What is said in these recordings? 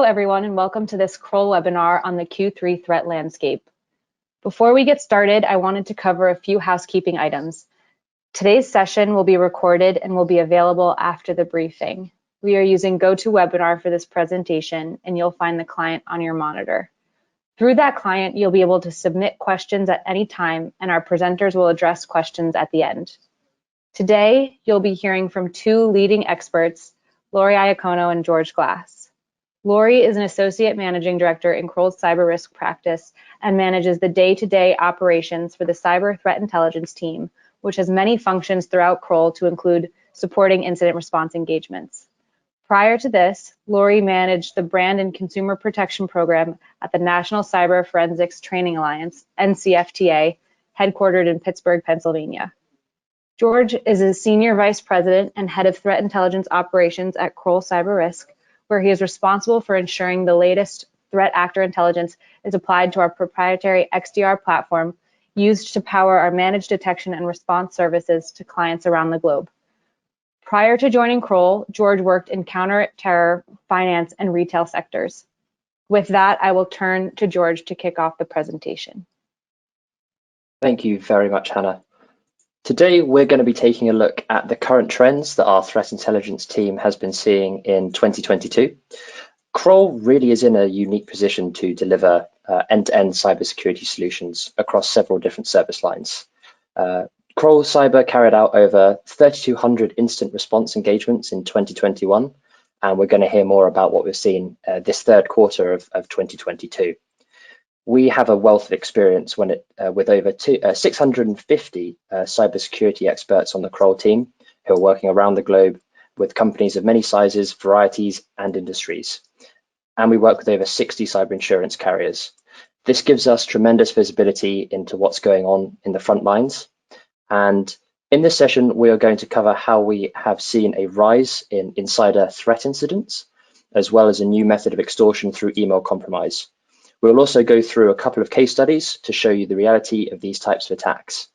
everyone, and welcome to this Kroll webinar on the Q3 threat landscape. Before we get started, I wanted to cover a few housekeeping items. Today's session will be recorded and will be available after the briefing. We are using GoToWebinar for this presentation, and you'll find the client on your monitor. Through that client, you'll be able to submit questions at any time, and our presenters will address questions at the end. Today, you'll be hearing from two leading experts, Lori Iacono and George Glass. Lori is an Associate Managing Director in Kroll's Cyber Risk Practice and manages the day-to-day operations for the Cyber Threat Intelligence team, which has many functions throughout Kroll to include supporting incident response engagements. Prior to this, Lori managed the Brand and Consumer Protection Program at the National Cyber Forensics Training Alliance, NCFTA, headquartered in Pittsburgh, Pennsylvania. George is a Senior Vice President and Head of Threat Intelligence Operations at Kroll Cyber Risk, where he is responsible for ensuring the latest threat actor intelligence is applied to our proprietary XDR platform used to power our managed detection and response services to clients around the globe. Prior to joining Kroll, George worked in counter-terror, finance, and retail sectors. With that, I will turn to George to kick off the presentation. Thank you very much, Hannah. Today, we're going to be taking a look at the current trends that our threat intelligence team has been seeing in 2022. Kroll really is in a unique position to deliver end-to-end cybersecurity solutions across several different service lines. Kroll Cyber carried out over 3,200 instant response engagements in 2021, and we're going to hear more about what we've seen this third quarter of 2022. We have a wealth of experience with over 650 cybersecurity experts on the Kroll team who are working around the globe with companies of many sizes, varieties, and industries. And we work with over 60 cyber insurance carriers. This gives us tremendous visibility into what's going on in the front lines. And in this session, we are going to cover how we have seen a rise in insider threat incidents, as well as a new method of extortion through email compromise. We'll also go through a couple of case studies to show you the reality of these types of attacks.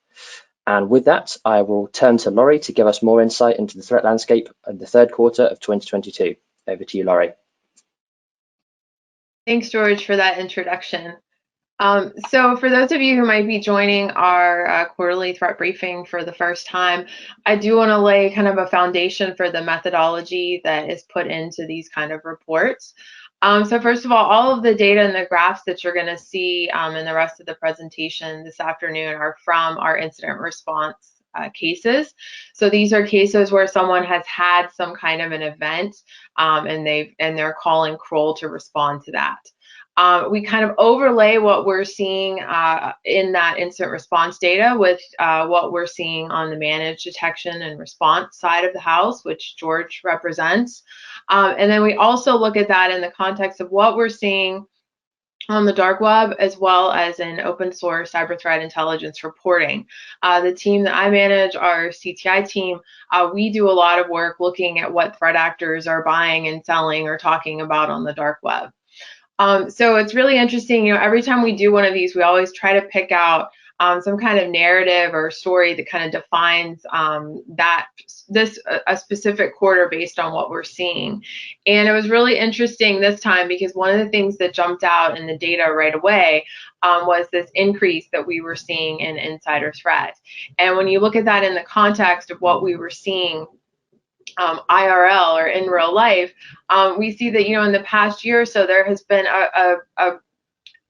And with that, I will turn to Lori to give us more insight into the threat landscape of the third quarter of 2022. Over to you, Lori. Thanks, George, for that introduction. So for those of you who might be joining our quarterly threat briefing for the first time, I do want to lay kind of a foundation for the methodology that is put into these kind of reports. So first of all of the data and the graphs that you're going to see in the rest of the presentation this afternoon are from our incident response cases. So these are cases where someone has had some kind of an event and they're calling Kroll to respond to that. We kind of overlay what we're seeing in that incident response data with what we're seeing on the managed detection and response side of the house, which George represents. And then we also look at that in the context of what we're seeing on the dark web, as well as in open source cyber threat intelligence reporting. The team that I manage, our CTI team, we do a lot of work looking at what threat actors are buying and selling or talking about on the dark web. So it's really interesting, every time we do one of these, we always try to pick out some kind of narrative or story that kind of defines a specific quarter based on what we're seeing. And it was really interesting this time because one of the things that jumped out in the data right away was this increase that we were seeing in insider threat. And when you look at that in the context of what we were seeing IRL or in real life, we see that, in the past year or so, there has been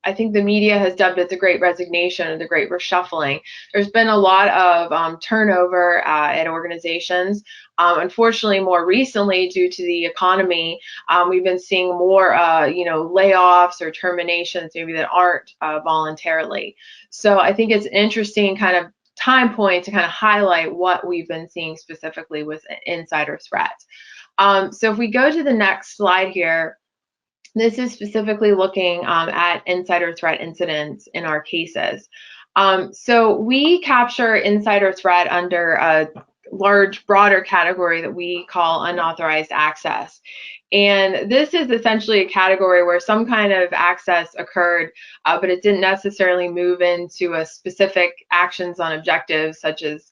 I think the media has dubbed it the Great Resignation or the Great Reshuffling. There's been a lot of turnover at organizations. Unfortunately, more recently, due to the economy, we've been seeing more, layoffs or terminations, maybe that aren't voluntarily. So I think it's an interesting kind of time point to kind of highlight what we've been seeing specifically with insider threat. So if we go to the next slide here, this is specifically looking at insider threat incidents in our cases. So we capture insider threat under a large, broader category that we call unauthorized access. And this is essentially a category where some kind of access occurred, but it didn't necessarily move into a specific actions on objectives, such as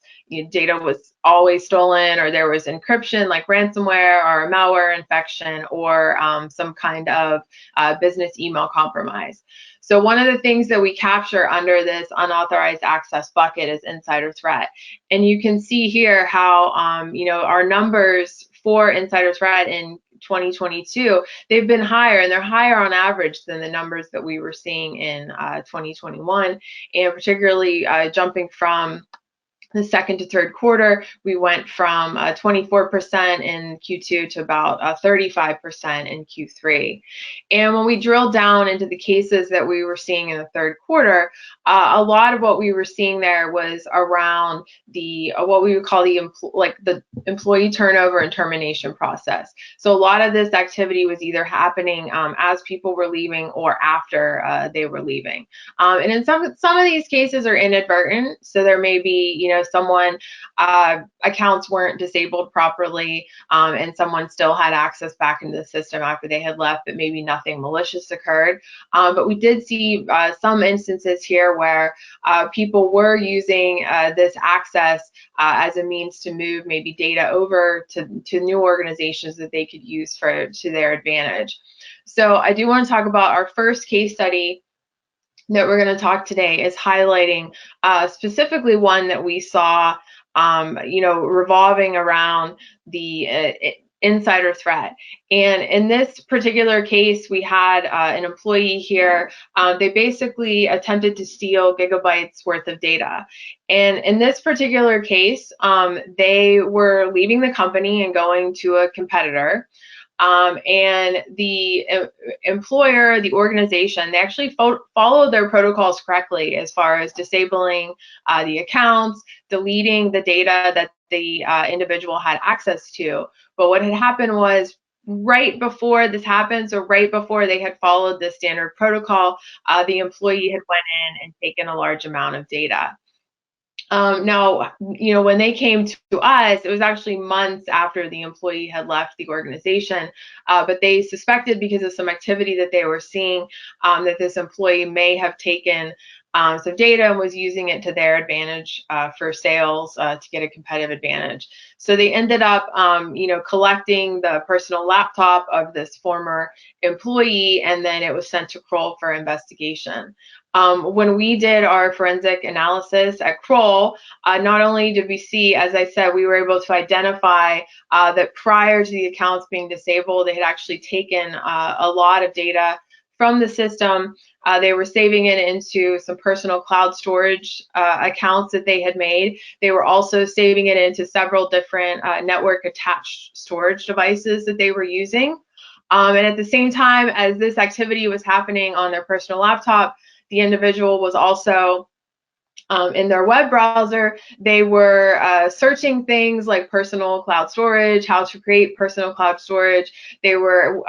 data was always stolen, or there was encryption like ransomware or a malware infection, or some kind of business email compromise. So one of the things that we capture under this unauthorized access bucket is insider threat. And you can see here how our numbers for insider threat in 2022, they've been higher, and they're higher on average than the numbers that we were seeing in 2021, and particularly jumping from the second to third quarter, we went from 24% in Q2 to about 35% in Q3. And when we drill down into the cases that we were seeing in the third quarter, a lot of what we were seeing there was around the what we would call the employee turnover and termination process. So a lot of this activity was either happening as people were leaving or after they were leaving. And in some of these cases are inadvertent, so there may be someone accounts weren't disabled properly, and someone still had access back into the system after they had left, but maybe nothing malicious occurred. But we did see some instances here where people were using this access as a means to move maybe data over to new organizations that they could use to their advantage. So I do want to talk about our first case study that we're going to talk today is highlighting specifically one that we saw, revolving around the insider threat. And in this particular case, we had an employee here. They basically attempted to steal gigabytes worth of data. And in this particular case, they were leaving the company and going to a competitor. And the employer, the organization, they actually followed their protocols correctly as far as disabling the accounts, deleting the data that the individual had access to. But what had happened was right before this happened, so right before they had followed the standard protocol, the employee had went in and taken a large amount of data. Now, when they came to us, it was actually months after the employee had left the organization, but they suspected, because of some activity that they were seeing, that this employee may have taken some data and was using it to their advantage for sales to get a competitive advantage. So they ended up, collecting the personal laptop of this former employee, and then it was sent to Kroll for investigation. When we did our forensic analysis at Kroll, not only did we see, as I said, we were able to identify that prior to the accounts being disabled, they had actually taken a lot of data from the system. They were saving it into some personal cloud storage accounts that they had made. They were also saving it into several different network attached storage devices that they were using. And at the same time as this activity was happening on their personal laptop, the individual was also in their web browser. They were searching things like personal cloud storage, how to create personal cloud storage. They were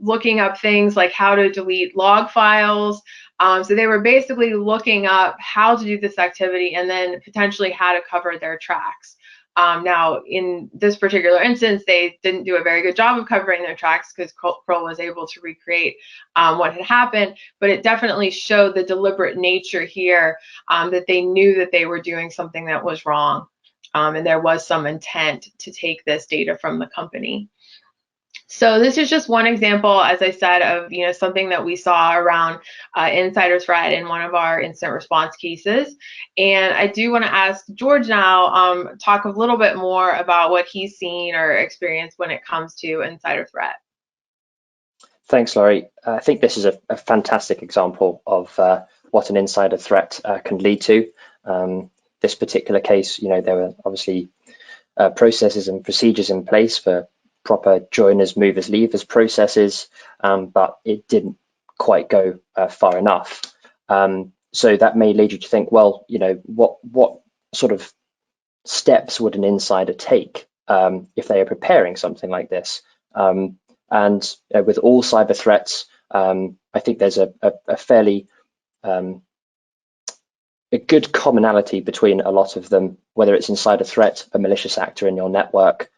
looking up things like how to delete log files. So they were basically looking up how to do this activity and then potentially how to cover their tracks. Now, in this particular instance, they didn't do a very good job of covering their tracks because Kroll was able to recreate what had happened, but it definitely showed the deliberate nature here, that they knew that they were doing something that was wrong, and there was some intent to take this data from the company. So this is just one example, as I said, of something that we saw around insider threat in one of our incident response cases. And I do want to ask George now talk a little bit more about what he's seen or experienced when it comes to insider threat. Thanks, Laurie. I think this is a fantastic example of what an insider threat can lead to. This particular case, there were obviously processes and procedures in place for proper joiners, movers, leavers processes, but it didn't quite go far enough. So that may lead you to think, well, what sort of steps would an insider take if they are preparing something like this? And with all cyber threats, I think there's a fairly a good commonality between a lot of them, whether it's insider threat, a malicious actor in your network.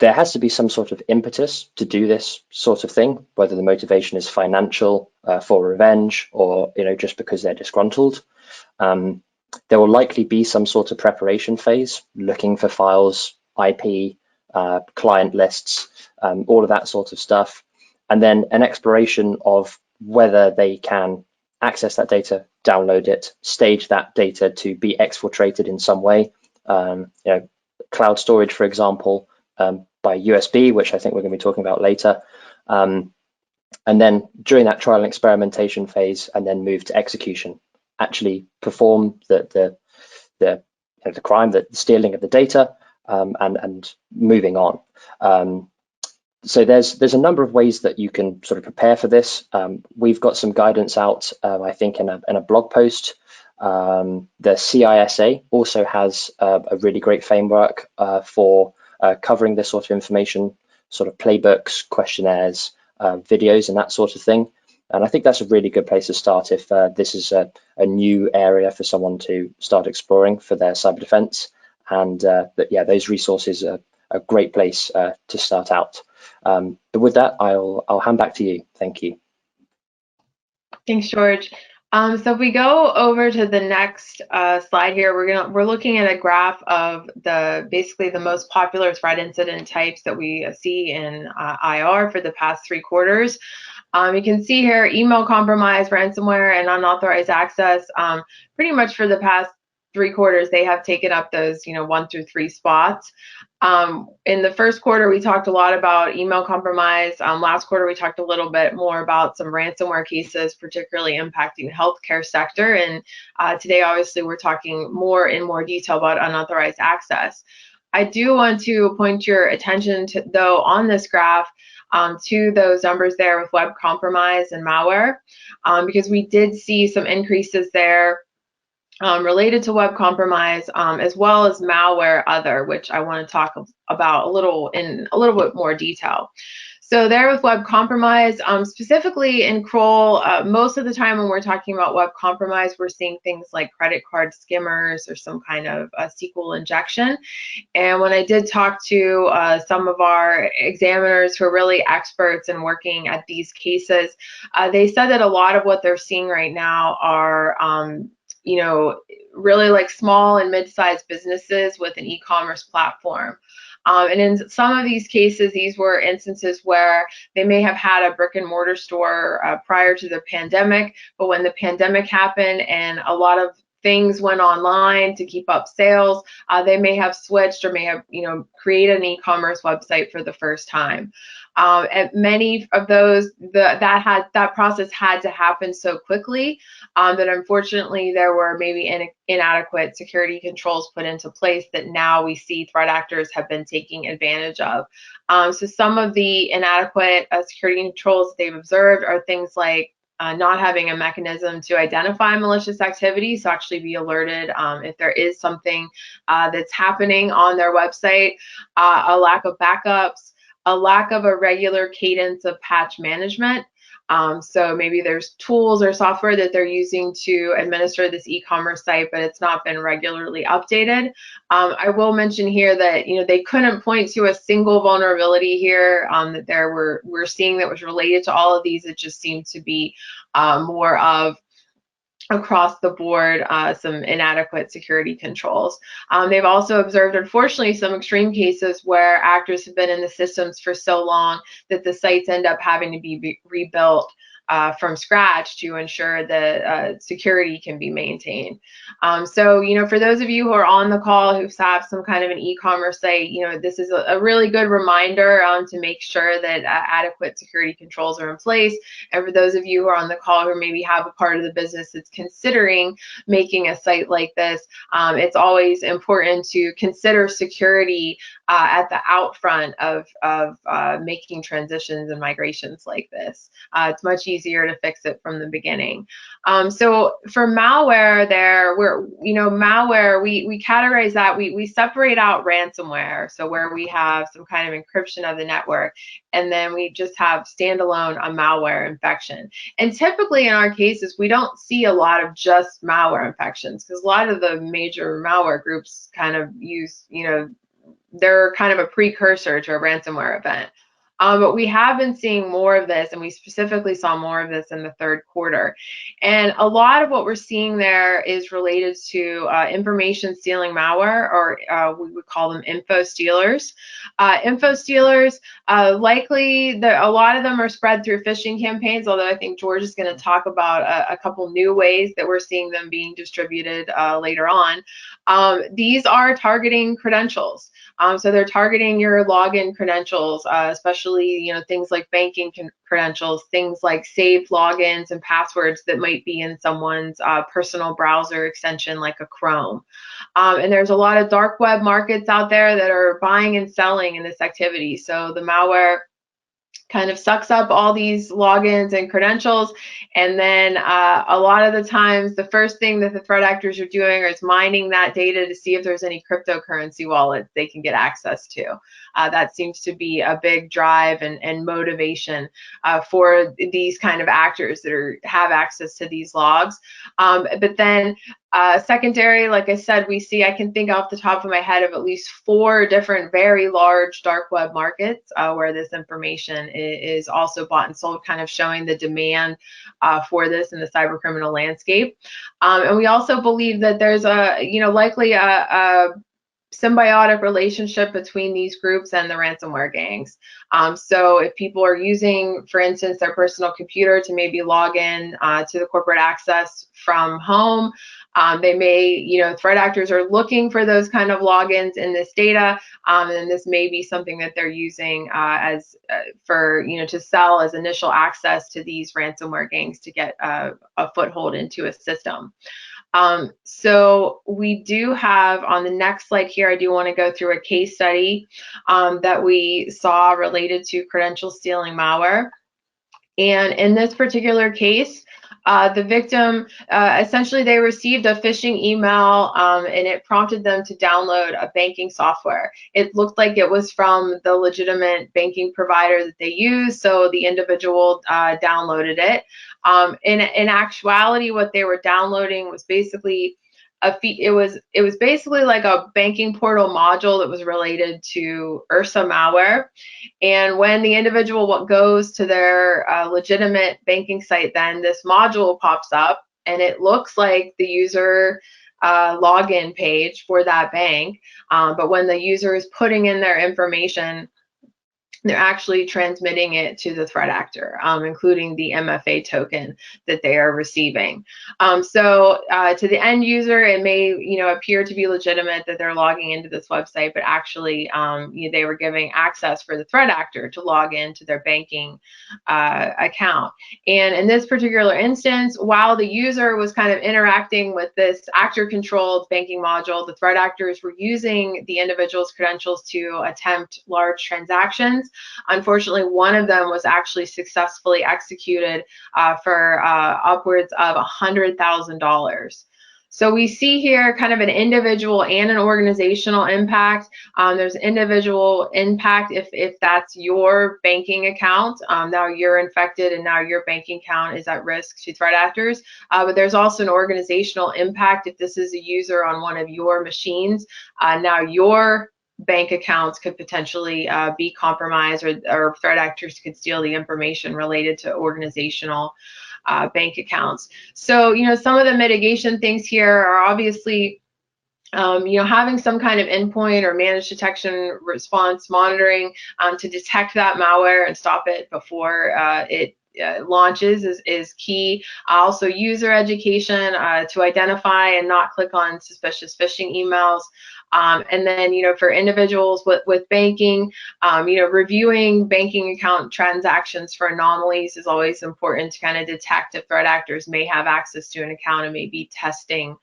there has to be some sort of impetus to do this sort of thing, whether the motivation is financial, for revenge, or just because they're disgruntled. There will likely be some sort of preparation phase, looking for files, IP, client lists, all of that sort of stuff, and then an exploration of whether they can access that data, download it, stage that data to be exfiltrated in some way. Cloud storage, for example, by USB, which I think we're going to be talking about later. And then during that trial and experimentation phase, and then move to execution, actually perform the crime, the stealing of the data, and moving on. So there's a number of ways that you can sort of prepare for this. We've got some guidance out, I think, in a blog post. The CISA also has a really great framework for covering this sort of information, sort of playbooks, questionnaires, videos, and that sort of thing. And I think that's a really good place to start if this is a new area for someone to start exploring for their cyber defense. And yeah, those resources are a great place to start out. But with that, I'll hand back to you. Thank you. Thanks, George. So if we go over to the next slide here, we're looking at a graph of basically the most popular threat incident types that we see in IR for the past 3 quarters. You can see here email compromise, ransomware, and unauthorized access. Pretty much for the past 3 quarters, they have taken up those 1 through 3 spots. In the first quarter, we talked a lot about email compromise. Last quarter, we talked a little bit more about some ransomware cases, particularly impacting the healthcare sector. And today, obviously, we're talking in more detail about unauthorized access. I do want to point your attention to, though, on this graph, to those numbers there with web compromise and malware, because we did see some increases there related to web compromise, as well as malware other, which I want to talk about in a little bit more detail. So there with web compromise, specifically in Kroll, most of the time when we're talking about web compromise, we're seeing things like credit card skimmers or some kind of SQL injection. And when I did talk to some of our examiners who are really experts in working at these cases, they said that a lot of what they're seeing right now are really like small and mid-sized businesses with an e-commerce platform. And in some of these cases, these were instances where they may have had a brick and mortar store prior to the pandemic, but when the pandemic happened and a lot of things went online to keep up sales, they may have switched or may have created an e-commerce website for the first time. And many of those, that process had to happen so quickly that unfortunately there were maybe inadequate security controls put into place that now we see threat actors have been taking advantage of. So some of the inadequate security controls they've observed are things like not having a mechanism to identify malicious activity, so actually be alerted if there is something that's happening on their website, a lack of backups, a lack of a regular cadence of patch management. So maybe there's tools or software that they're using to administer this e-commerce site, but it's not been regularly updated. I will mention here that they couldn't point to a single vulnerability here that we're seeing that was related to all of these. It just seemed to be more of across the board, some inadequate security controls. They've also observed, unfortunately, some extreme cases where actors have been in the systems for so long that the sites end up having to be rebuilt from scratch to ensure that security can be maintained. So, for those of you who are on the call who have some kind of an e-commerce site, this is a really good reminder to make sure that adequate security controls are in place. And for those of you who are on the call who maybe have a part of the business that's considering making a site like this, it's always important to consider security at the out front of making transitions and migrations like this. It's much easier to fix it from the beginning. So for malware there, malware, we categorize that, we separate out ransomware, so where we have some kind of encryption of the network, and then we just have standalone a malware infection. And typically in our cases, we don't see a lot of just malware infections, because a lot of the major malware groups kind of use, they're kind of a precursor to a ransomware event. But we have been seeing more of this, and we specifically saw more of this in the third quarter. And a lot of what we're seeing there is related to information stealing malware, or we would call them info stealers. Info stealers, likely a lot of them are spread through phishing campaigns, although I think George is going to talk about a couple new ways that we're seeing them being distributed later on. These are targeting credentials. So they're targeting your login credentials, especially things like banking credentials, things like saved logins and passwords that might be in someone's personal browser extension like a Chrome. And there's a lot of dark web markets out there that are buying and selling in this activity. So the malware kind of sucks up all these logins and credentials, and then a lot of the times the first thing that the threat actors are doing is mining that data to see if there's any cryptocurrency wallets they can get access to. That seems to be a big drive and motivation for these kind of actors that have access to these logs. But then secondary, like I said, I can think off the top of my head of at least 4 different very large dark web markets where this information is also bought and sold, kind of showing the demand for this in the cyber criminal landscape. And we also believe that there's likely a symbiotic relationship between these groups and the ransomware gangs. So if people are using, for instance, their personal computer to maybe log in to the corporate access from home, they may, threat actors are looking for those kind of logins in this data, and this may be something that they're using to sell as initial access to these ransomware gangs to get a foothold into a system. So we do have on the next slide here, I do want to go through a case study that we saw related to credential stealing malware. And in this particular case, the victim, essentially they received a phishing email and it prompted them to download a banking software. It looked like it was from the legitimate banking provider that they use, so the individual downloaded it. In actuality, what they were downloading was basically it was basically like a banking portal module that was related to URSA malware. And when the individual goes to their legitimate banking site, then this module pops up and it looks like the user login page for that bank. But when the user is putting in their information, they're actually transmitting it to the threat actor, including the MFA token that they are receiving. So to the end user, it may appear to be legitimate that they're logging into this website, but actually they were giving access for the threat actor to log into their banking account. And in this particular instance, while the user was kind of interacting with this actor-controlled banking module, the threat actors were using the individual's credentials to attempt large transactions. Unfortunately, one of them was actually successfully executed for upwards of $100,000. So we see here kind of an individual and an organizational impact. There's individual impact if that's your banking account. Now you're infected and now your banking account is at risk to threat actors. But there's also an organizational impact if this is a user on one of your machines. Now your bank accounts could potentially be compromised, or threat actors could steal the information related to organizational bank accounts. So, some of the mitigation things here are obviously, having some kind of endpoint or managed detection response monitoring to detect that malware and stop it before it launches is key. Also, user education to identify and not click on suspicious phishing emails. And then, for individuals with banking, reviewing banking account transactions for anomalies is always important to kind of detect if threat actors may have access to an account and may be testing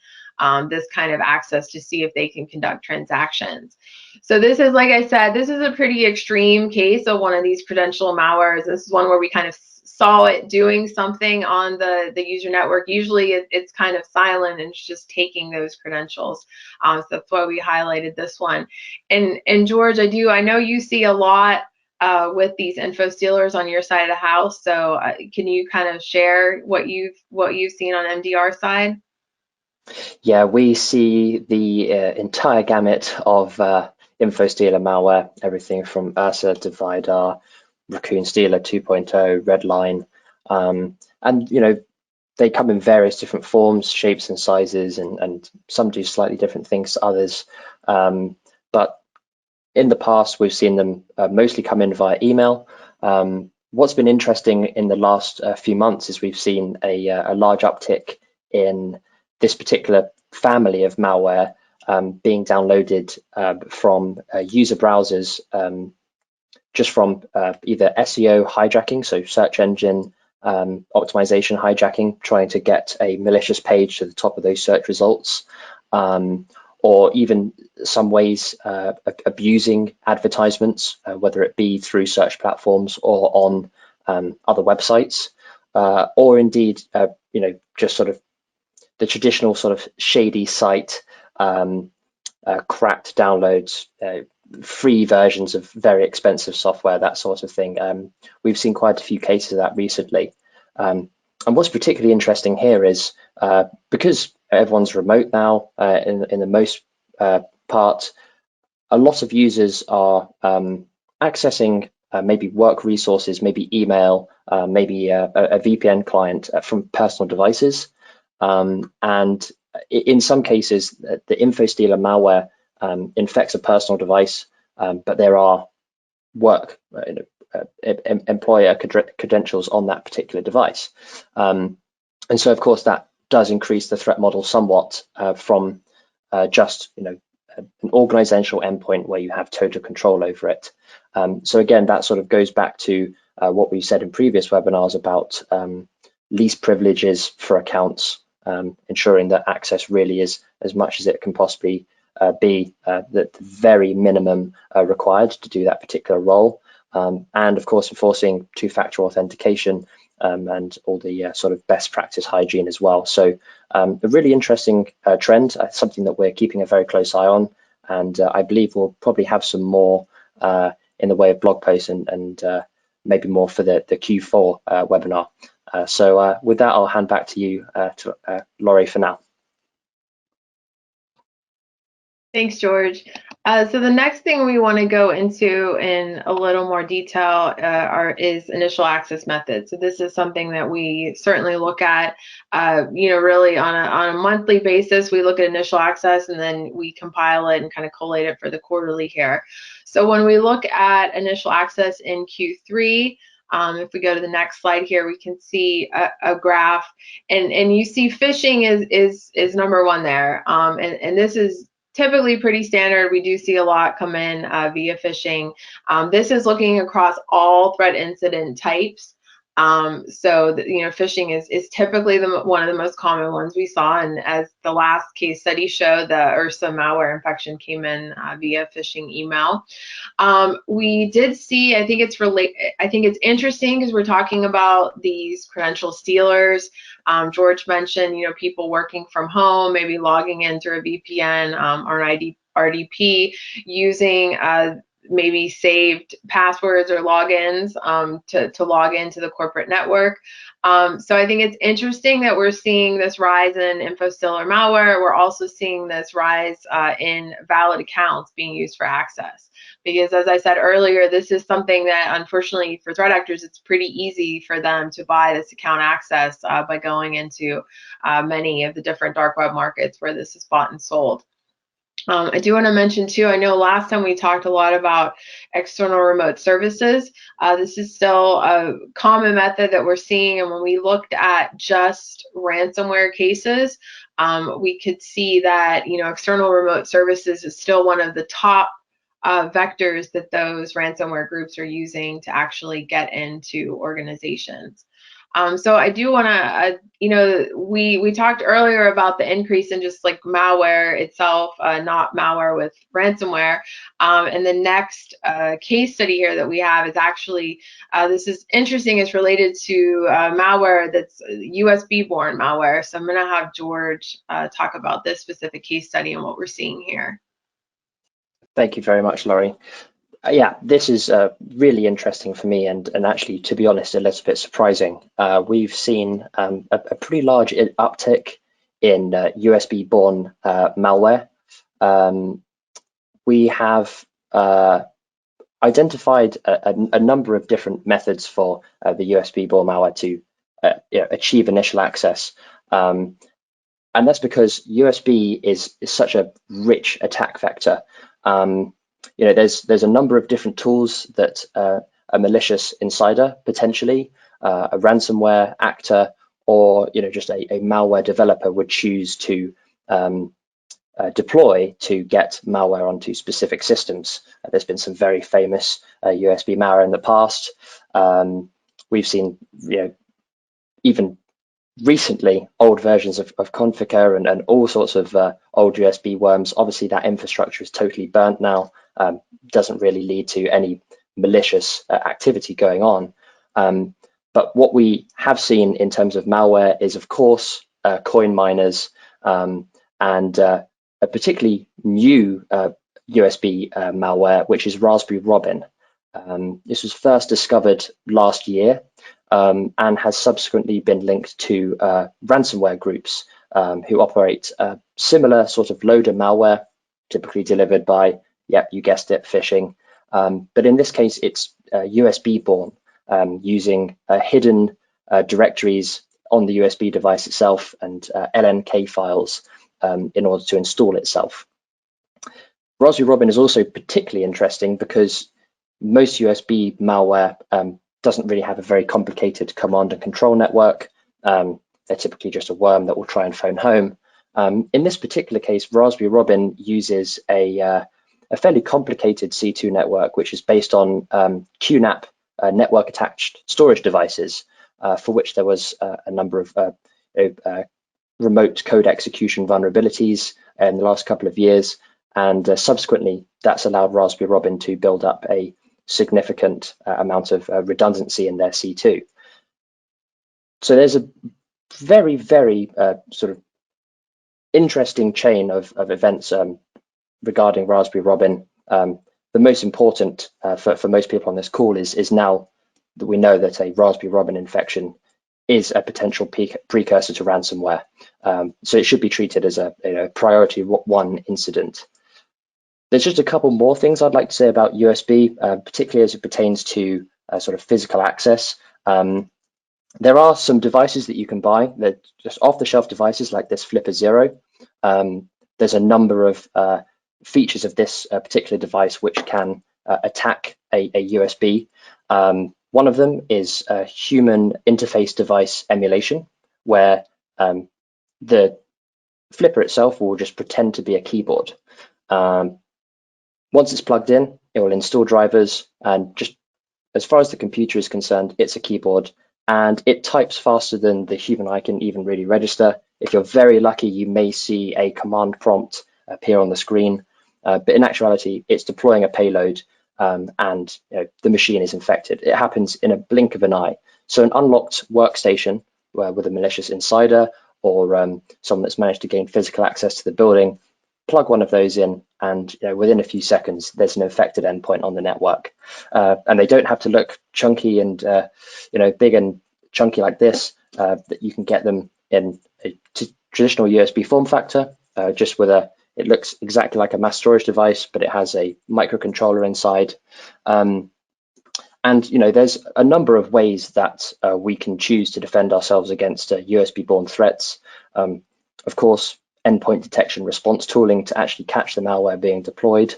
this kind of access to see if they can conduct transactions. So this is, like I said, this is a pretty extreme case of one of these credential malwares. This is one where we kind of saw it doing something on the user network. Usually it's kind of silent and it's just taking those credentials. So that's why we highlighted this one. And George, I know you see a lot with these info stealers on your side of the house. So can you kind of share what you've seen on MDR side? Yeah, we see the entire gamut of info stealer malware, everything from Ursa to Vidar, Raccoon Stealer 2.0, Redline, and they come in various different forms, shapes, and sizes, and some do slightly different things to others. But in the past, we've seen them mostly come in via email. What's been interesting in the last few months is we've seen a large uptick in this particular family of malware being downloaded from user browsers, just from either SEO hijacking, so search engine optimization hijacking, trying to get a malicious page to the top of those search results, or even some ways abusing advertisements, whether it be through search platforms or on other websites, or indeed, just sort of the traditional sort of shady site, cracked downloads, free versions of very expensive software, that sort of thing. We've seen quite a few cases of that recently. And what's particularly interesting here is because everyone's remote now, in the most part, a lot of users are accessing maybe work resources, maybe email, maybe a VPN client from personal devices. And in some cases, the info stealer malware infects a personal device, but there are work employer credentials on that particular device. And so, of course, that does increase the threat model somewhat from just an organizational endpoint where you have total control over it. So again, that sort of goes back to what we said in previous webinars about least privileges for accounts, ensuring that access really is as much as it can possibly be the very minimum required to do that particular role. And of course, enforcing two-factor authentication and all the sort of best practice hygiene as well. So a really interesting trend, something that we're keeping a very close eye on. And I believe we'll probably have some more in the way of blog posts and maybe more for the Q4 webinar. So with that, I'll hand back to you, Laurie, for now. Thanks, George. So the next thing we want to go into in a little more detail is initial access methods. So this is something that we certainly look at, really on a monthly basis. We look at initial access and then we compile it and kind of collate it for the quarterly here. So when we look at initial access in Q3, if we go to the next slide here, we can see a graph, and you see phishing is number one there, and this is typically pretty standard. We do see a lot come in via phishing. This is looking across all threat incident types. So phishing is typically one of the most common ones we saw, and as the last case study showed, the Ursa malware infection came in via phishing email. We did see, I think it's interesting because we're talking about these credential stealers. George mentioned, people working from home, maybe logging in through a VPN or an RDP, using maybe saved passwords or logins to log into the corporate network. So I think it's interesting that we're seeing this rise in info stealer malware. We're also seeing this rise in valid accounts being used for access. Because as I said earlier, this is something that unfortunately for threat actors, it's pretty easy for them to buy this account access by going into many of the different dark web markets where this is bought and sold. I do want to mention too, I know last time we talked a lot about external remote services. This is still a common method that we're seeing, and when we looked at just ransomware cases, we could see that external remote services is still one of the top vectors that those ransomware groups are using to actually get into organizations. So I do want to, we talked earlier about the increase in just like malware itself, not malware with ransomware. And the next case study here that we have is actually, this is interesting, it's related to malware that's USB-borne malware. So I'm going to have George talk about this specific case study and what we're seeing here. Thank you very much, Laurie. Yeah, this is really interesting for me, and actually, to be honest, a little bit surprising. We've seen a pretty large uptick in USB-borne malware. We have identified a number of different methods for the USB-borne malware to achieve initial access. And that's because USB is such a rich attack vector. There's a number of different tools that a malicious insider, potentially a ransomware actor, or just a malware developer would choose to deploy to get malware onto specific systems. There's been some very famous USB malware in the past. We've seen, even recently, old versions of Conficker and all sorts of old USB worms. Obviously, that infrastructure is totally burnt now. Doesn't really lead to any malicious activity going on. But what we have seen in terms of malware is, of course, coin miners and a particularly new USB malware, which is Raspberry Robin. This was first discovered last year and has subsequently been linked to ransomware groups who operate similar sort of loader malware, typically delivered by, you guessed it, phishing. But in this case, it's USB-borne, using hidden directories on the USB device itself and LNK files in order to install itself. Raspberry Robin is also particularly interesting because most USB malware doesn't really have a very complicated command and control network. They're typically just a worm that will try and phone home. In this particular case, Raspberry Robin uses a fairly complicated C2 network, which is based on QNAP network attached storage devices, for which there was a number of remote code execution vulnerabilities in the last couple of years. And subsequently, that's allowed Raspberry Robin to build up a significant amount of redundancy in their C2. So there's a very, very sort of interesting chain of events regarding Raspberry Robin. The most important for most people on this call is now that we know that a Raspberry Robin infection is a potential precursor to ransomware. So it should be treated as a priority one incident. There's just a couple more things I'd like to say about USB, particularly as it pertains to sort of physical access. There are some devices that you can buy. They're just off-the-shelf devices like this Flipper Zero. There's a number of features of this particular device which can attack a USB. One of them is human interface device emulation, where the Flipper itself will just pretend to be a keyboard. Once it's plugged in, it will install drivers, and just as far as the computer is concerned, it's a keyboard, and it types faster than the human eye can even really register. If you're very lucky, you may see a command prompt appear on the screen, but in actuality, it's deploying a payload, and the machine is infected. It happens in a blink of an eye. So an unlocked workstation with a malicious insider or someone that's managed to gain physical access to the building, plug one of those in, and within a few seconds, there's an infected endpoint on the network. And they don't have to look chunky and big and chunky like this. That you can get them in a traditional USB form factor, just with it looks exactly like a mass storage device, but it has a microcontroller inside. And there's a number of ways that we can choose to defend ourselves against USB-borne threats. Of course, endpoint detection response tooling to actually catch the malware being deployed.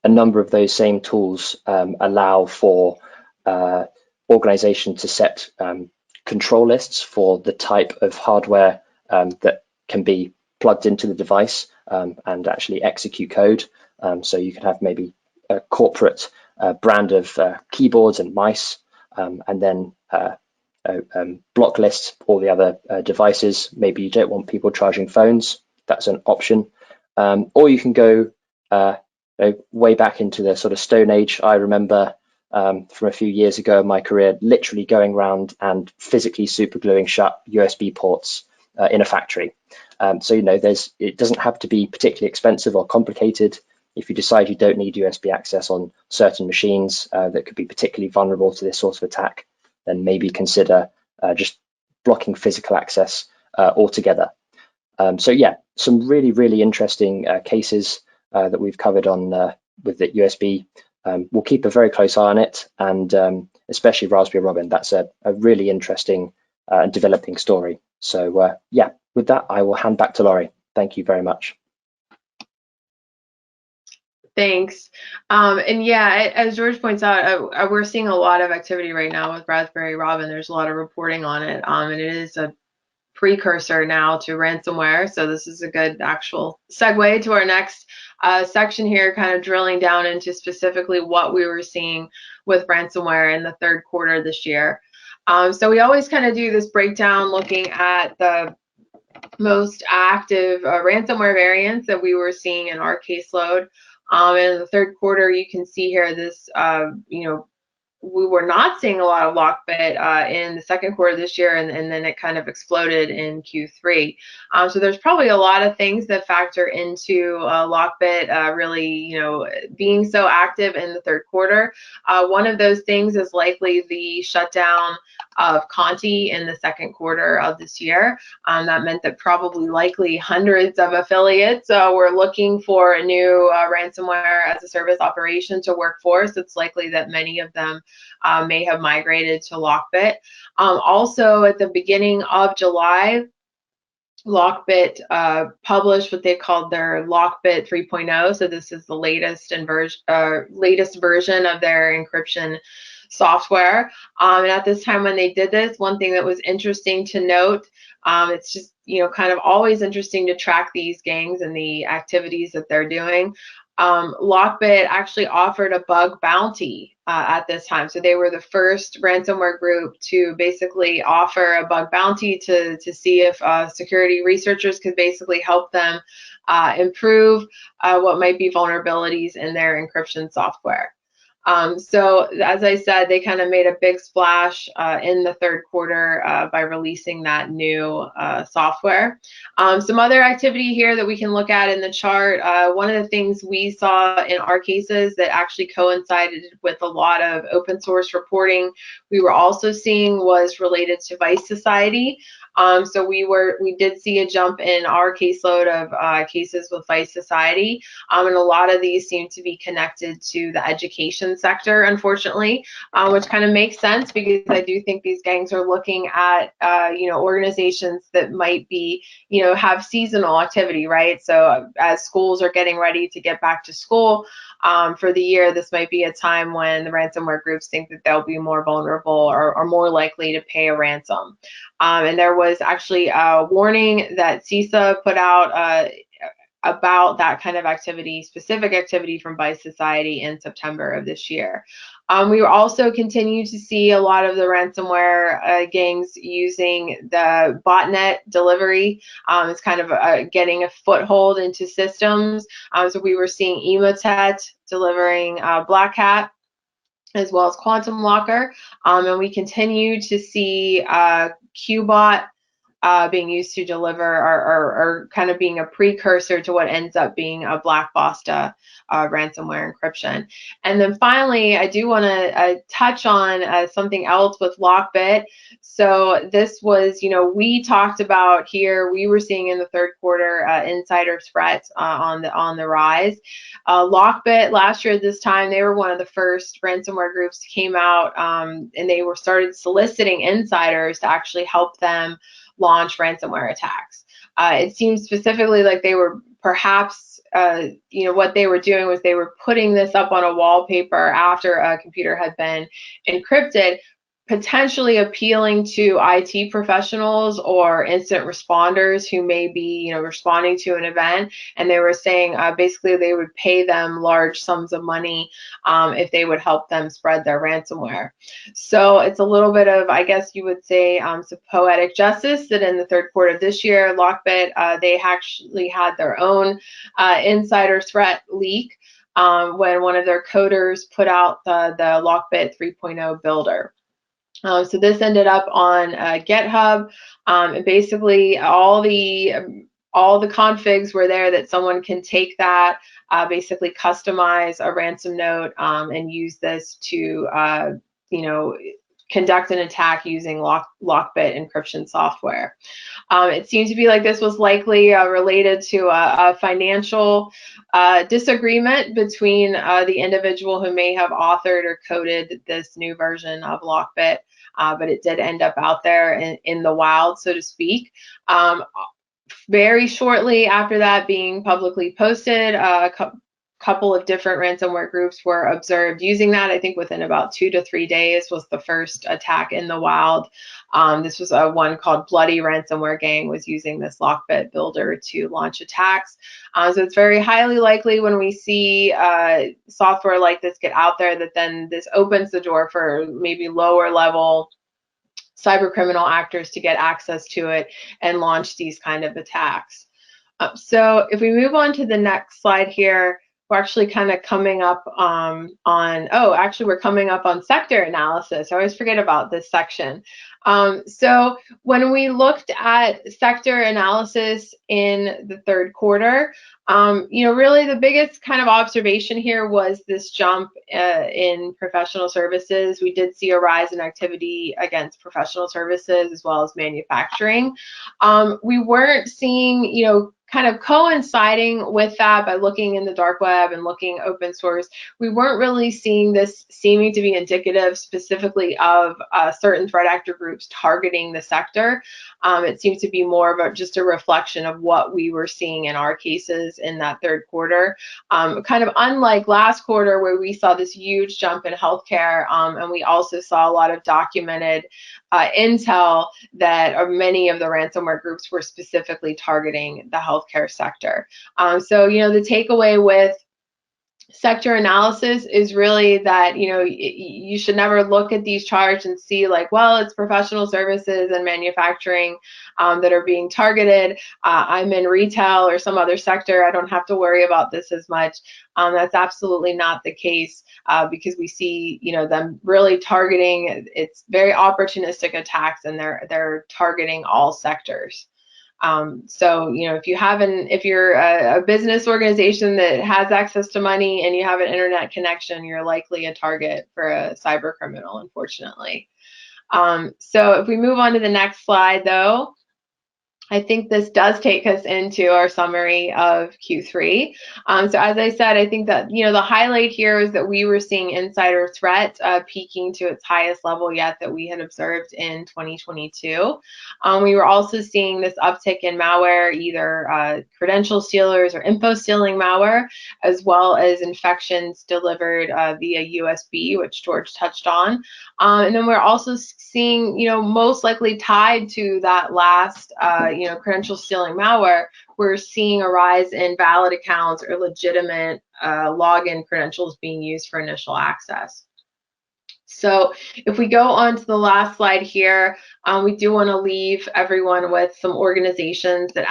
A number of those same tools allow for organization to set control lists for the type of hardware that can be plugged into the device and actually execute code. So you can have maybe a corporate brand of keyboards and mice, and then block list all the other devices. Maybe you don't want people charging phones. That's an option. Or you can go way back into the sort of Stone Age. I remember from a few years ago in my career, literally going around and physically supergluing shut USB ports in a factory. So it doesn't have to be particularly expensive or complicated. If you decide you don't need USB access on certain machines that could be particularly vulnerable to this sort of attack, then maybe consider just blocking physical access altogether. So yeah, some really, really interesting cases that we've covered on with the USB. We'll keep a very close eye on it, and especially Raspberry Robin. That's a really interesting and developing story. So yeah, with that, I will hand back to Laurie. Thank you very much. Thanks. And yeah, as George points out, we're seeing a lot of activity right now with Raspberry Robin. There's a lot of reporting on it, and it is a precursor now to ransomware. So this is a good actual segue to our next section here, kind of drilling down into specifically what we were seeing with ransomware in the third quarter this year. So we always kind of do this breakdown looking at the most active ransomware variants that we were seeing in our caseload. And in the third quarter, you can see here this, we were not seeing a lot of Lockbit in the second quarter this year, and then it kind of exploded in Q3. So there's probably a lot of things that factor into Lockbit really, being so active in the third quarter. One of those things is likely the shutdown of Conti in the second quarter of this year. That meant that probably likely hundreds of affiliates were looking for a new ransomware as a service operation to work for. So it's likely that many of them may have migrated to Lockbit. Also, at the beginning of July, Lockbit published what they called their Lockbit 3.0. So this is the latest version of their encryption software. And at this time when they did this, one thing that was interesting to note, it's just kind of always interesting to track these gangs and the activities that they're doing. Lockbit actually offered a bug bounty at this time. So they were the first ransomware group to basically offer a bug bounty to see if security researchers could basically help them improve what might be vulnerabilities in their encryption software. So as I said, they kind of made a big splash in the third quarter by releasing that new software. Some other activity here that we can look at in the chart, one of the things we saw in our cases that actually coincided with a lot of open source reporting we were also seeing was related to Vice Society. So we did see a jump in our caseload of cases with Vice Society, and a lot of these seem to be connected to the education sector, unfortunately, which kind of makes sense because I do think these gangs are looking at organizations that might be have seasonal activity, right? So as schools are getting ready to get back to school for the year, this might be a time when the ransomware groups think that they'll be more vulnerable or more likely to pay a ransom. And there was actually a warning that CISA put out about that kind of activity, specific activity from Vice Society in September of this year. We also continue to see a lot of the ransomware gangs using the botnet delivery. It's kind of getting a foothold into systems. So we were seeing Emotet delivering Black Hat, as well as Quantum Locker, and we continue to see Qbot being used to deliver or kind of being a precursor to what ends up being a Black Basta ransomware encryption. And then finally, I do want to touch on something else with Lockbit. So this was, we talked about here, we were seeing in the third quarter insider threats on the rise. Lockbit last year at this time, they were one of the first ransomware groups that came out, and they started soliciting insiders to actually help them launch ransomware attacks. It seems specifically like they were perhaps, what they were doing was they were putting this up on a wallpaper after a computer had been encrypted, potentially appealing to IT professionals or incident responders who may be, responding to an event. And they were saying basically they would pay them large sums of money if they would help them spread their ransomware. So it's a little bit of, I guess you would say, some poetic justice that in the third quarter of this year, Lockbit, they actually had their own insider threat leak when one of their coders put out the Lockbit 3.0 builder. So this ended up on GitHub, and basically all the configs were there that someone can take that, basically customize a ransom note, and use this to, conduct an attack using lockbit encryption software. It seems to be like this was likely related to a financial disagreement between the individual who may have authored or coded this new version of lockbit, but it did end up out there in the wild, so to speak. Very shortly after that being publicly posted, a couple of different ransomware groups were observed using that. I think within about 2 to 3 days was the first attack in the wild. This was one called Bloody Ransomware Gang was using this lockbit builder to launch attacks. So it's very highly likely when we see software like this get out there that then this opens the door for maybe lower level cyber criminal actors to get access to it and launch these kind of attacks. So if we move on to the next slide here, we're actually kind of coming up we're coming up on sector analysis. I always forget about this section. So when we looked at sector analysis in the third quarter, really the biggest kind of observation here was this jump in professional services. We did see a rise in activity against professional services as well as manufacturing. We weren't seeing, kind of coinciding with that by looking in the dark web and looking open source, we weren't really seeing this seeming to be indicative specifically of certain threat actor groups targeting the sector. It seems to be more of just a reflection of what we were seeing in our cases in that third quarter. Kind of unlike last quarter where we saw this huge jump in healthcare, and we also saw a lot of documented intel that many of the ransomware groups were specifically targeting the healthcare sector. So, the takeaway with sector analysis is really that, you should never look at these charts and see like, well, it's professional services and manufacturing that are being targeted. I'm in retail or some other sector. I don't have to worry about this as much. That's absolutely not the case because we see, them really targeting. It's very opportunistic attacks, and they're targeting all sectors. So, if you're a business organization that has access to money and you have an internet connection, you're likely a target for a cyber criminal, unfortunately. So if we move on to the next slide, though, I think this does take us into our summary of Q3. So as I said, I think that, the highlight here is that we were seeing insider threat peaking to its highest level yet that we had observed in 2022. We were also seeing this uptick in malware, either credential stealers or info stealing malware, as well as infections delivered via USB, which George touched on. And then we're also seeing, most likely tied to that last, credential stealing malware, we're seeing a rise in valid accounts or legitimate login credentials being used for initial access. So if we go on to the last slide here, we do want to leave everyone with some organizations that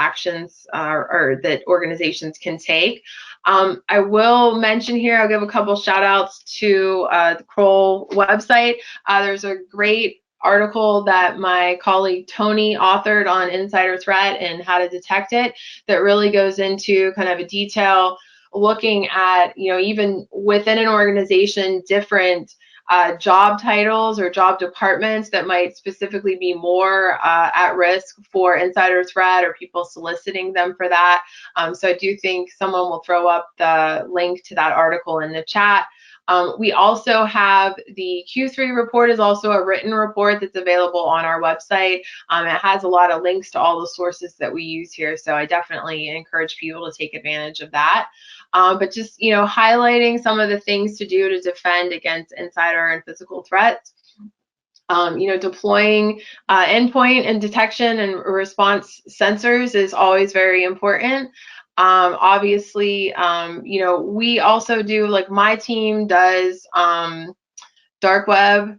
or that organizations can take. I will mention here, I'll give a couple shout outs to the Kroll website. There's a great article that my colleague Tony authored on insider threat and how to detect it that really goes into kind of a detail looking at, even within an organization, different job titles or job departments that might specifically be more at risk for insider threat or people soliciting them for that. So I do think someone will throw up the link to that article in the chat. We also have the Q3 report is also a written report that's available on our website. It has a lot of links to all the sources that we use here, so I definitely encourage people to take advantage of that. But just, highlighting some of the things to do to defend against insider and physical threats. Deploying endpoint and detection and response sensors is always very important. Obviously, we also do, like my team does dark web.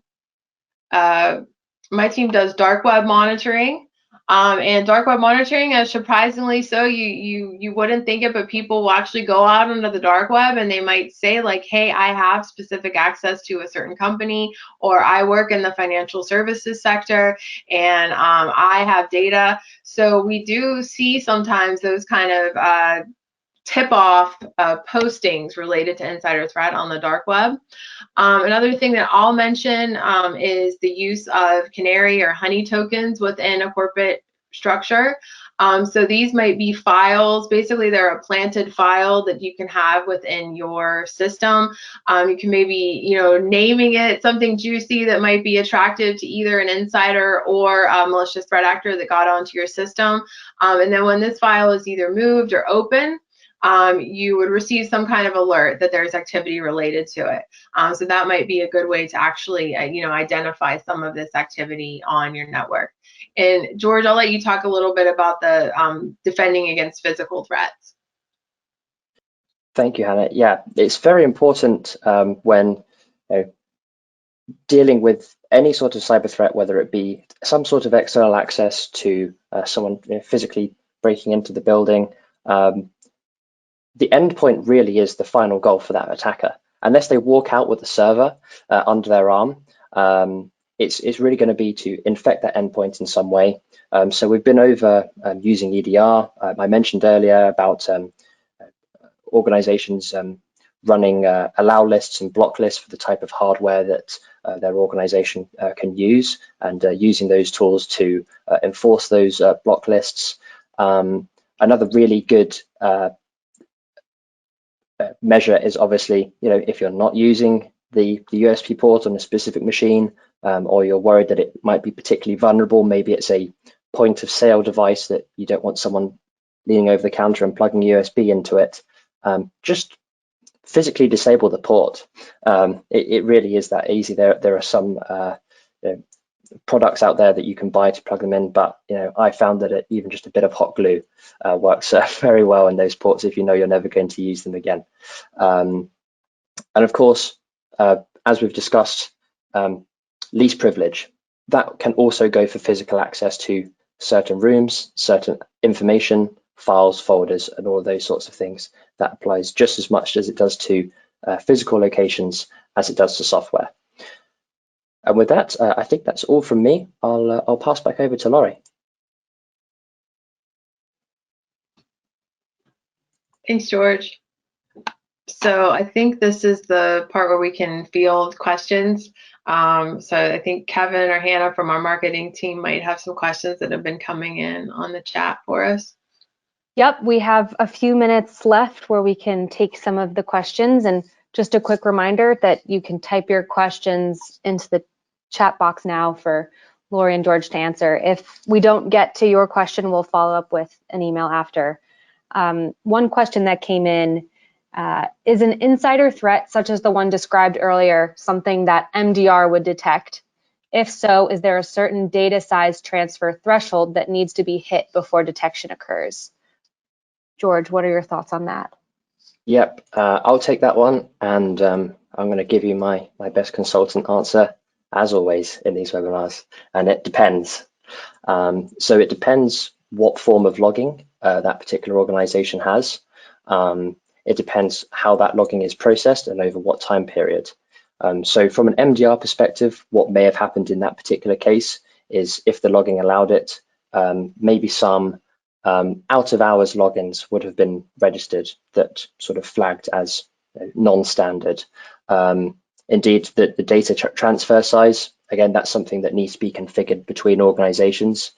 My team does dark web monitoring. And dark web monitoring is surprisingly so, you wouldn't think it, but people will actually go out onto the dark web and they might say like, hey, I have specific access to a certain company, or I work in the financial services sector and I have data. So we do see sometimes those kind of tip off postings related to insider threat on the dark web. Another thing that I'll mention is the use of canary or honey tokens within a corporate structure. So these might be files. Basically, they're a planted file that you can have within your system. You can maybe, naming it something juicy that might be attractive to either an insider or a malicious threat actor that got onto your system. And then when this file is either moved or open, you would receive some kind of alert that there's activity related to it. So that might be a good way to actually, identify some of this activity on your network. And George, I'll let you talk a little bit about the defending against physical threats. Thank you, Hannah. Yeah, it's very important when dealing with any sort of cyber threat, whether it be some sort of external access to someone physically breaking into the building. The endpoint really is the final goal for that attacker. Unless they walk out with the server under their arm, it's really going to be to infect that endpoint in some way. So we've been over using EDR. I mentioned earlier about organizations running allow lists and block lists for the type of hardware that their organization can use, and using those tools to enforce those block lists. Another really good measure is obviously, if you're not using the USB port on a specific machine, or you're worried that it might be particularly vulnerable, maybe it's a point of sale device that you don't want someone leaning over the counter and plugging USB into it, just physically disable the port. It really is that easy. There are some products out there that you can buy to plug them in, but I found that even just a bit of hot glue works very well in those ports if you know you're never going to use them again. And of course, as we've discussed, least privilege, that can also go for physical access to certain rooms, certain information, files, folders, and all of those sorts of things. That applies just as much as it does to physical locations as it does to software. And with that, I think that's all from me. I'll pass back over to Laurie. Thanks, George. So I think this is the part where we can field questions. So I think Kevin or Hannah from our marketing team might have some questions that have been coming in on the chat for us. Yep, we have a few minutes left where we can take some of the questions. And just a quick reminder that you can type your questions into the chat box now for Laurie and George to answer. If we don't get to your question, we'll follow up with an email after. One question that came in, is an insider threat such as the one described earlier something that MDR would detect? If so, is there a certain data size transfer threshold that needs to be hit before detection occurs? George, what are your thoughts on that? Yep, I'll take that one, and I'm going to give you my best consultant answer, as always in these webinars, and it depends. So it depends what form of logging that particular organization has. It depends how that logging is processed and over what time period. So from an MDR perspective, what may have happened in that particular case is, if the logging allowed it, maybe some out-of-hours logins would have been registered that sort of flagged as non-standard. Indeed, the data transfer size, again, that's something that needs to be configured between organizations,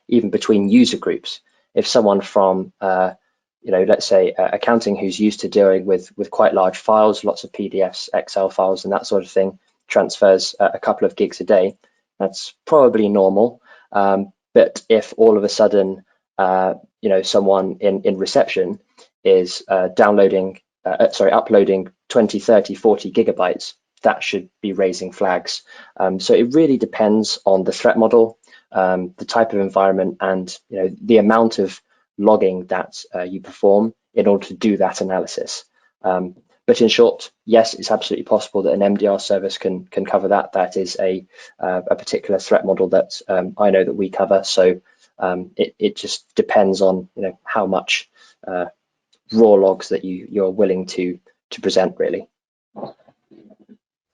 even between user groups. If someone from, let's say accounting, who's used to dealing with quite large files, lots of PDFs, Excel files, and that sort of thing, transfers a couple of gigs a day, that's probably normal. But if all of a sudden, someone in reception is uploading 20, 30, 40 gigabytes, that should be raising flags. So it really depends on the threat model, the type of environment, and the amount of logging that you perform in order to do that analysis. But in short, yes, it's absolutely possible that an MDR service can cover that. That is a particular threat model that I know that we cover. So it just depends on how much raw logs that you're willing to present, really.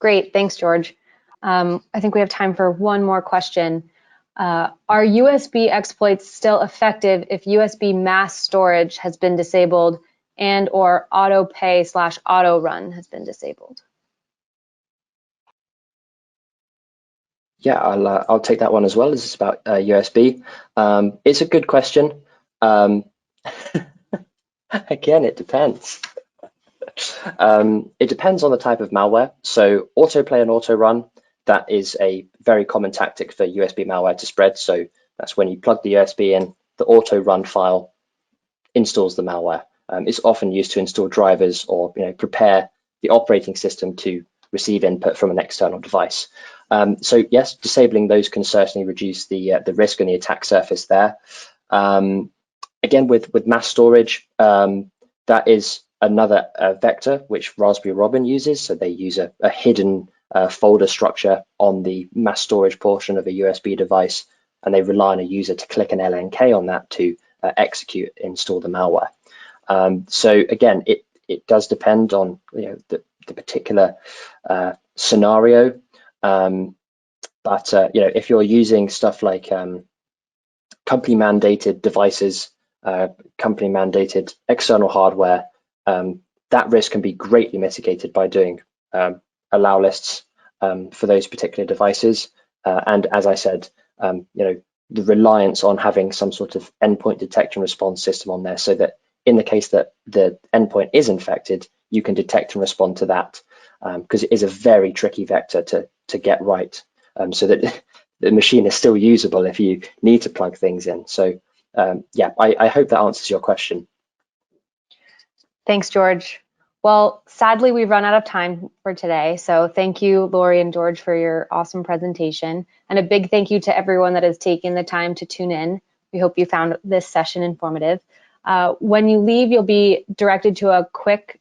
Great, thanks, George. I think we have time for one more question. Are USB exploits still effective if USB mass storage has been disabled and or auto pay/auto run has been disabled? Yeah, I'll take that one as well. This is about USB. It's a good question. Again, it depends. It depends on the type of malware. So autoplay and auto run, that is a very common tactic for USB malware to spread. So that's when you plug the USB in, the auto run file installs the malware. It's often used to install drivers or prepare the operating system to receive input from an external device. So yes, disabling those can certainly reduce the risk and the attack surface there. Again, with mass storage, that is another vector which Raspberry Robin uses. So they use a hidden folder structure on the mass storage portion of a USB device, and they rely on a user to click an LNK on that to install the malware. So again, it does depend on the particular scenario. But if you're using stuff like company mandated devices, company mandated external hardware, that risk can be greatly mitigated by doing allow lists for those particular devices. And as I said, the reliance on having some sort of endpoint detection response system on there, so that in the case that the endpoint is infected, you can detect and respond to that, because it is a very tricky vector to get right, so that the machine is still usable if you need to plug things in. So yeah, I hope that answers your question. Thanks, George. Well, sadly, we've run out of time for today. So thank you, Lori and George, for your awesome presentation. And a big thank you to everyone that has taken the time to tune in. We hope you found this session informative. When you leave, you'll be directed to a quick,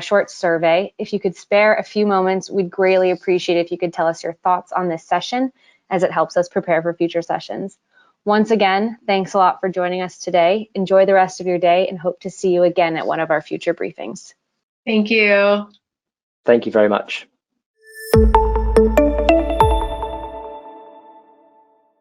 short survey. If you could spare a few moments, we'd greatly appreciate it if you could tell us your thoughts on this session, as it helps us prepare for future sessions. Once again, thanks a lot for joining us today. Enjoy the rest of your day and hope to see you again at one of our future briefings. Thank you. Thank you very much.